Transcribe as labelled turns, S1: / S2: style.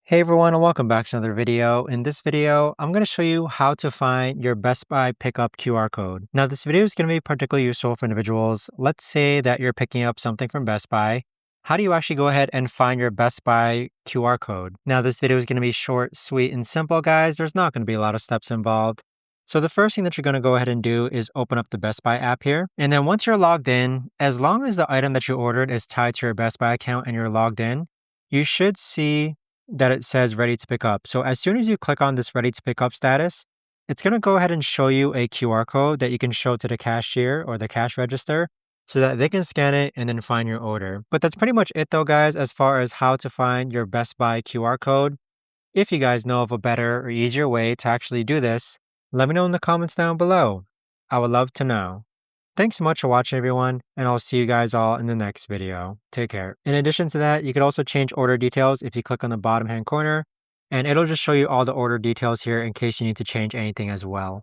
S1: Hey everyone, and welcome back to another video. In this video, I'm going to show you how to find your Best Buy pickup QR code. Now, this video is going to be particularly useful for individuals. Let's say that you're picking up something from Best Buy. How do you actually go ahead and find your Best Buy QR code? Now, this video is going to be short, sweet, and simple, guys. There's not going to be a lot of steps involved. So the first thing that you're going to go ahead and do is open up the Best Buy app here. And then once you're logged in, as long as the item that you ordered is tied to your Best Buy account and you're logged in, you should see that it says ready to pick up. So as soon as you click on this ready to pick up status, it's going to go ahead and show you a QR code that you can show to the cashier or the cash register so that they can scan it and then find your order. But that's pretty much it though, guys, as far as how to find your Best Buy QR code. If you guys know of a better or easier way to actually do this, let me know in the comments down below. I would love to know. Thanks so much for watching, everyone, and I'll see you guys all in the next video. Take care. In addition to that, you could also change order details if you click on the bottom hand corner, and it'll just show you all the order details here in case you need to change anything as well.